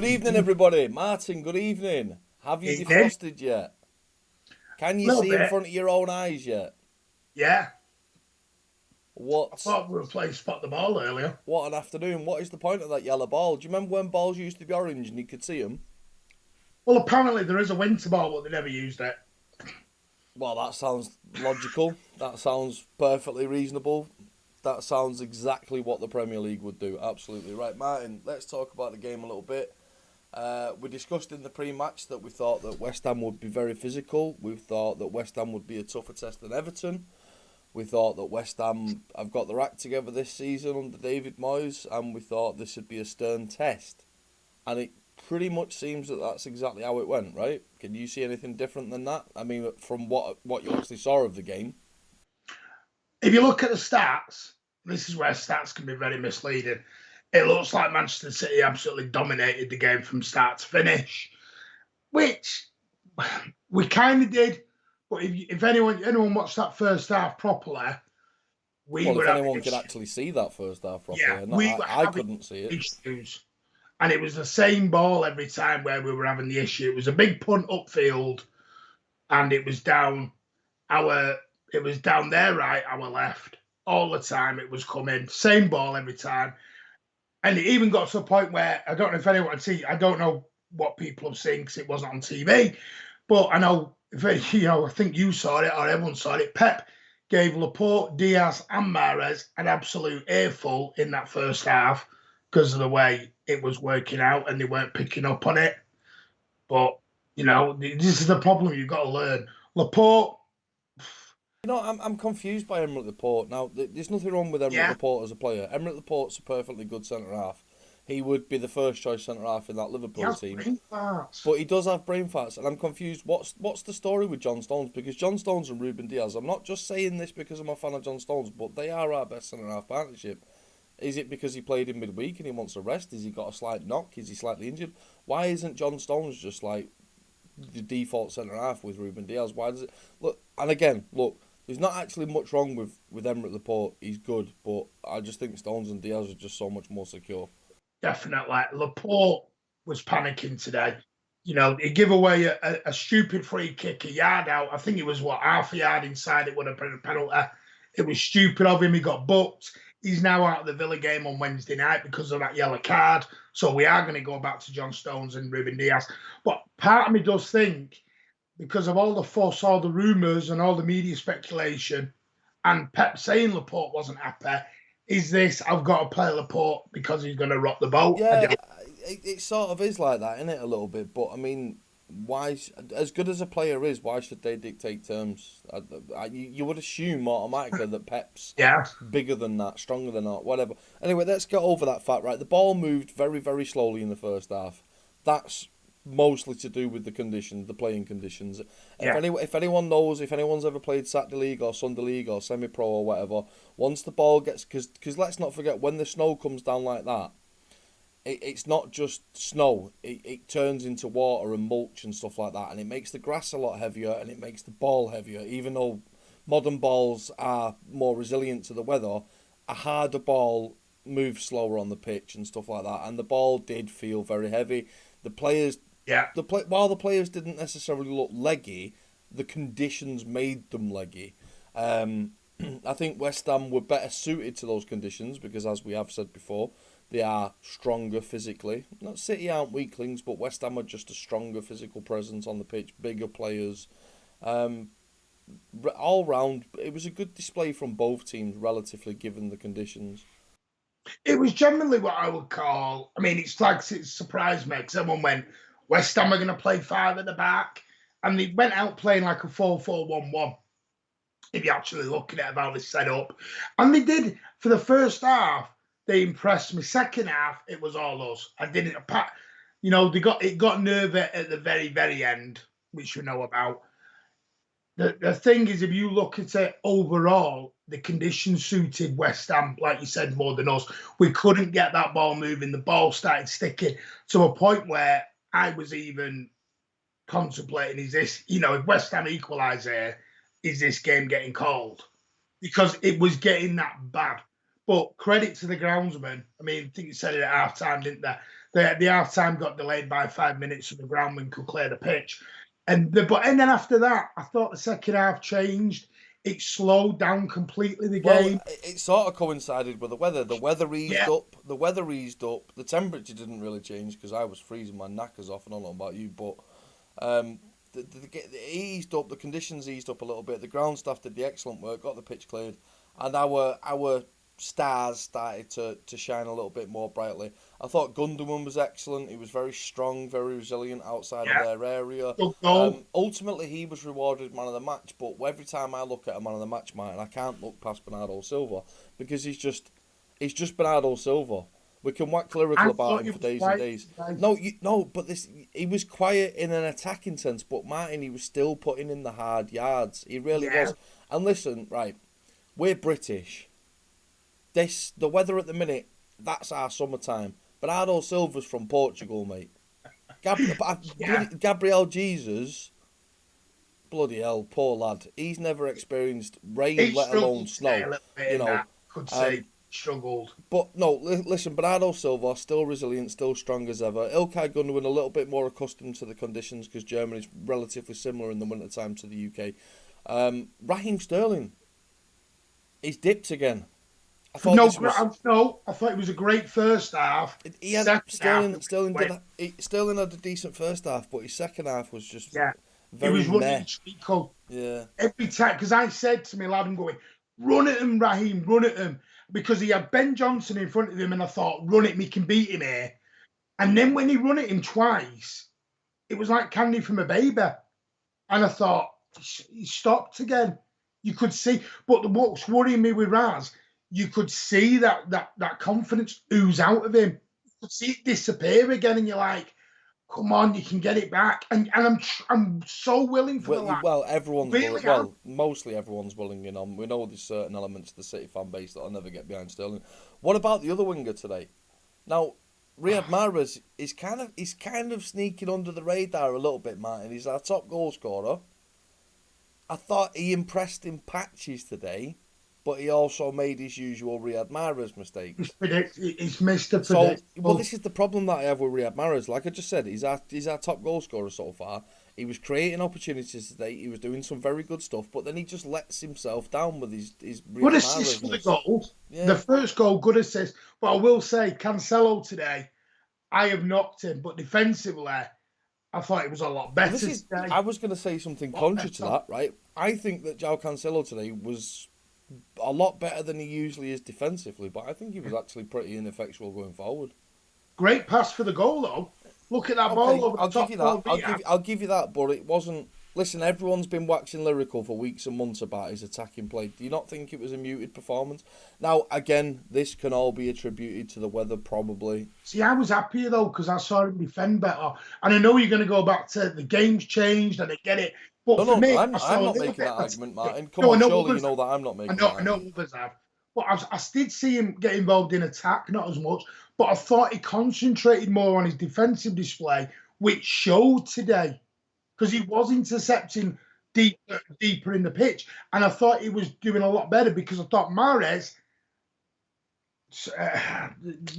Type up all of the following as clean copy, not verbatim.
evening, everybody. Martin, good evening. Have you Evening. defrosted yet? Can you Little see in bit, front of your own eyes yet? yeah. I What? thought we were playing spot the ball earlier. What an afternoon. What is the point of that yellow ball? Do you remember when balls used to be orange and you could see them? Well, apparently there is a winter ball, but they never used it. Well, that sounds logical. That sounds perfectly reasonable. That sounds exactly what the Premier League would do. Absolutely. Right, Martin, let's talk about the game a little bit. We discussed in the pre-match that we thought that West Ham would be very physical. We thought that West Ham would be a tougher test than Everton. We thought that West Ham have got their act together this season under David Moyes, and we thought this would be a stern test. And it pretty much seems that that's exactly how it went, right? Can you see anything different than that? I mean, from what you actually saw of the game. If you look at the stats, this is where stats can be very misleading. It looks like Manchester City absolutely dominated the game from start to finish, which we kind of did. But if anyone watched that first half properly, we Well, were if having anyone could actually see that first half yeah, properly, and we were I having couldn't see it. issues. And it was the same ball every time where we were having the issue. It was a big punt upfield, and it was down their right, our left. All the time it was coming. Same ball every time. And it even got to a point where I don't know if anyone had seen, I don't know what people have seen because it wasn't on TV. But I know, I think you saw it or everyone saw it. Pep gave Laporte, Diaz, and Mahrez an absolute earful in that first half because of the way it was working out and they weren't picking up on it. But, this is the problem you've got to learn. Laporte, I'm confused by Emerick Laporte. Now, there's nothing wrong with Emerick yeah, Laporte as a player. Emerick Laporte's a perfectly good centre half. He would be the first choice centre half in that he Liverpool has team. brain farts. But he does have brain farts, and I'm confused. What's the story with John Stones? Because John Stones and Ruben Diaz, I'm not just saying this because I'm a fan of John Stones, but they are our best centre half partnership. Is it because he played in midweek and he wants a rest? Has he got a slight knock? Is he slightly injured? Why isn't John Stones just like the default centre half with Ruben Diaz? Why does it look? And again, look, there's not actually much wrong with Emerick Laporte. He's good, but I just think Stones and Diaz are just so much more secure. Definitely. Laporte was panicking today. He gave away a stupid free kick a yard out. I think it was, half a yard inside. It would have been a penalty. It was stupid of him. He got booked. He's now out of the Villa game on Wednesday night because of that yellow card. So we are going to go back to John Stones and Ruben Diaz. But part of me does think, because of all the fuss, all the rumours and all the media speculation, and Pep saying Laporte wasn't happy, is this, I've got to play Laporte because he's going to rock the boat? Yeah, it sort of is like that, isn't it, a little bit? But I mean, as good as a player is, why should they dictate terms? You would assume automatically that Pep's Yeah. bigger than that, stronger than that, whatever. Anyway, let's get over that fact, right? The ball moved very, very slowly in the first half. That's mostly to do with the conditions, the playing conditions. Yeah. If anyone knows, if anyone's ever played Saturday League or Sunday League or semi-pro or whatever, once the ball gets, because let's not forget, when the snow comes down like that, it's not just snow. It turns into water and mulch and stuff like that, and it makes the grass a lot heavier and it makes the ball heavier. Even though modern balls are more resilient to the weather, a harder ball moves slower on the pitch and stuff like that. And the ball did feel very heavy. The players, Yeah. while the players didn't necessarily look leggy, the conditions made them leggy. I think West Ham were better suited to those conditions because, as we have said before, they are stronger physically. Not City aren't weaklings, but West Ham are just a stronger physical presence on the pitch, bigger players. All round, it was a good display from both teams, relatively given the conditions. It was generally what I would call, it's like it surprised me because everyone went, West Ham are going to play five at the back. And they went out playing like a 4-4-1-1, if you actually look at it, how they set up. And they did, for the first half, they impressed me. Second half, it was all us. I didn't, it got nervy at the very, very end, which we know about. The thing is, if you look at it overall, the conditions suited West Ham, like you said, more than us. We couldn't get that ball moving. The ball started sticking to a point where I was even contemplating, is this, if West Ham equalise here, is this game getting called? Because it was getting that bad. But credit to the groundsman. I think you said it at half time, didn't they? The half time got delayed by 5 minutes, so the groundman could clear the pitch. And then after that, I thought the second half changed. It slowed down completely the Well, game. it sort of coincided with the weather. The weather eased Yeah. up. The weather eased up. The temperature didn't really change because I was freezing my knackers off, and I don't know about you, but it eased up. The conditions eased up a little bit. The ground staff did the excellent work, got the pitch cleared, and our stars started to shine a little bit more brightly. I thought Gundogan was excellent. He was very strong, very resilient outside of their area. Good goal. Ultimately, he was rewarded man of the match. But every time I look at a man of the match, Martin, I can't look past Bernardo Silva because he's just Bernardo Silva. We can wax lyrical about him for days and days. But he was quiet in an attacking sense. But Martin, he was still putting in the hard yards. He really was. And listen, right, we're British. The weather at the minute, that's our summertime. Bernardo Silva's from Portugal, mate. Gabriel Jesus, bloody hell, poor lad. He's never experienced rain, let alone snow. Could say struggled. But no, listen, Bernardo Silva still resilient, still strong as ever. Ilkay Gundogan a little bit more accustomed to the conditions because Germany's relatively similar in the wintertime to the UK. Raheem Sterling, he's dipped again. I thought it was a great first half. Sterling had a decent first half, but his second half was just very meh. Yeah. Every time, because I said to me, lad, I'm going, run at him, Raheem, run at him. Because he had Ben Johnson in front of him, and I thought, run at him, he can beat him here. And then when he run at him twice, it was like candy from a baby. And I thought, he stopped again. You could see, but what's worrying me with Raz, you could see that confidence ooze out of him. You could see it disappear again, and you're like, "Come on, you can get it back." And I'm so willing for the lad. Well, everyone's really willing. Well, mostly everyone's willing. We know there's certain elements of the City fan base that'll never get behind Sterling. What about the other winger today? Now, Riyad Mahrez is kind of sneaking under the radar a little bit, Martin. He's our top goal scorer. I thought he impressed in patches today, but he also made his usual Riyad Mahrez mistakes. He's Mr. Predictable. This is the problem that I have with Riyad Mahrez. Like I just said, he's our top goal scorer so far. He was creating opportunities today. He was doing some very good stuff, but then he just lets himself down with his Riyad good assist for the goal. Yeah. The first goal, good assist. But I will say, Cancelo today, I have knocked him, but defensively, I thought it was a lot better today. I was going to say something contrary to that, right? I think that João Cancelo today was a lot better than he usually is defensively, but I think he was actually pretty ineffectual going forward. Great pass for the goal, though. Look at that ball over the top. I'll give you that, but it wasn't. Listen, everyone's been waxing lyrical for weeks and months about his attacking play. Do you not think it was a muted performance? Now, again, this can all be attributed to the weather, probably. See, I was happier, though, because I saw him defend better. And I know you're going to go back to the game's changed and I get it. But for me, I'm not making that argument, Martin. Come on, surely you know that I'm not making that argument. I know others have. But I did see him get involved in attack, not as much. But I thought he concentrated more on his defensive display, which showed today. Because he was intercepting deeper in the pitch. And I thought he was doing a lot better because I thought Mahrez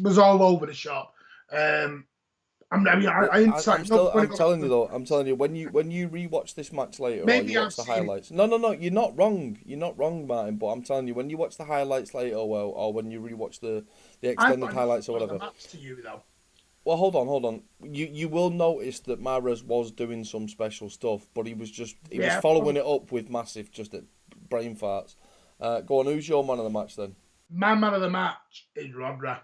was all over the shop. I'm telling you, when you rewatch this match later, maybe or you watch the highlights. No, you're not wrong. You're not wrong, Martin. But I'm telling you, when you watch the highlights later, or when you rewatch the extended highlights or whatever. To you, though. Well, hold on. You will notice that Mahrez was doing some special stuff, but he was following it up with massive brain farts. Go on, who's your man of the match then? My man of the match is Rodra.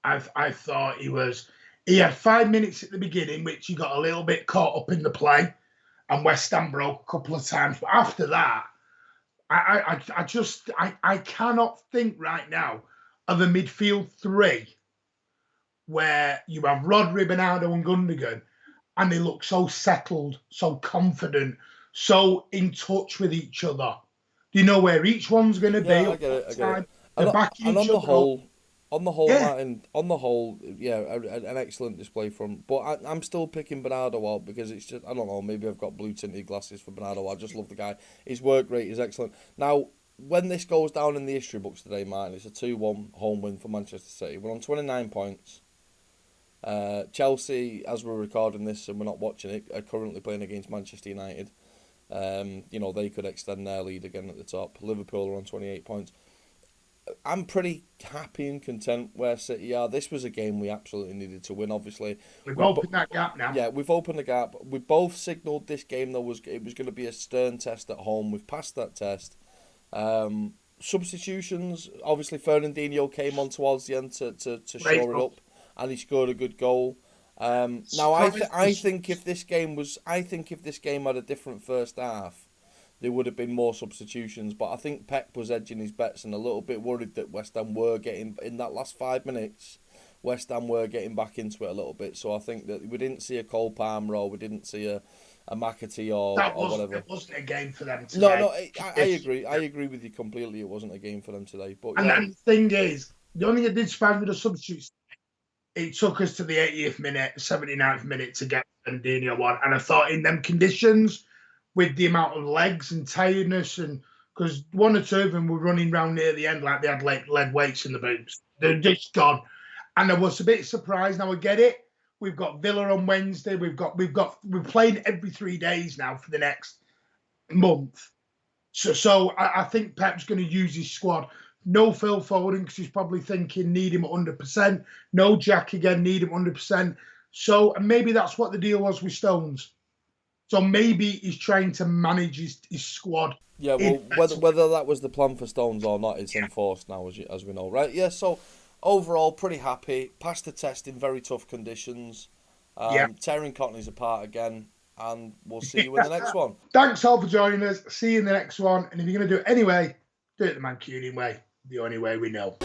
I thought he had 5 minutes at the beginning, which he got a little bit caught up in the play, and West Ham broke a couple of times. But after that, I cannot think right now of a midfield three where you have Rodri, Bernardo and Gundogan, and they look so settled, so confident, so in touch with each other. Do you know where each one's going to be? I get it. And on the whole, Martin, an excellent display from. But I'm still picking Bernardo out because it's just, I don't know, maybe I've got blue tinted glasses for Bernardo. I just love the guy. His work rate is excellent. Now, when this goes down in the history books today, Martin, it's a 2-1 home win for Manchester City. We're on 29 points. Chelsea, as we're recording this and we're not watching it, are currently playing against Manchester United. They could extend their lead again at the top. Liverpool are on 28 points. I'm pretty happy and content where City are. This was a game we absolutely needed to win, obviously. We've opened that gap now. Yeah, we've opened the gap. We both signalled this game, though, it was going to be a stern test at home. We've passed that test. Substitutions, obviously Fernandinho came on towards the end to shore it up, and he scored a good goal. Now I think if this game had a different first half, there would have been more substitutions. But I think Pep was edging his bets and a little bit worried that West Ham were getting, in that last 5 minutes, West Ham were getting back into it a little bit. So I think that we didn't see a Cole Palmer or we didn't see a McAtee or whatever. It wasn't a game for them today. No, I agree. I agree with you completely. It wasn't a game for them today. But and the thing is, the only thing that did surprise with the substitutes, it took us to the 80th minute, 79th minute to get Fernandinho on. And I thought in them conditions, with the amount of legs and tiredness, and because one or two of them were running around near the end like they had lead weights in the boots. They're just gone. And I was a bit surprised. Now I get it. We've got Villa on Wednesday. We're playing every 3 days now for the next month. So I think Pep's going to use his squad. No Phil Foden because he's probably thinking need him at 100%. No Jack again, need him 100%. So maybe that's what the deal was with Stones. So maybe he's trying to manage his squad. Yeah, well, whether that was the plan for Stones or not, it's enforced now, as we know, right? Yeah, so overall, pretty happy. Passed the test in very tough conditions. Tearing Cockneys apart again, and we'll see you in the next one. Thanks all for joining us. See you in the next one. And if you're going to do it anyway, do it the Mancunian way, the only way we know.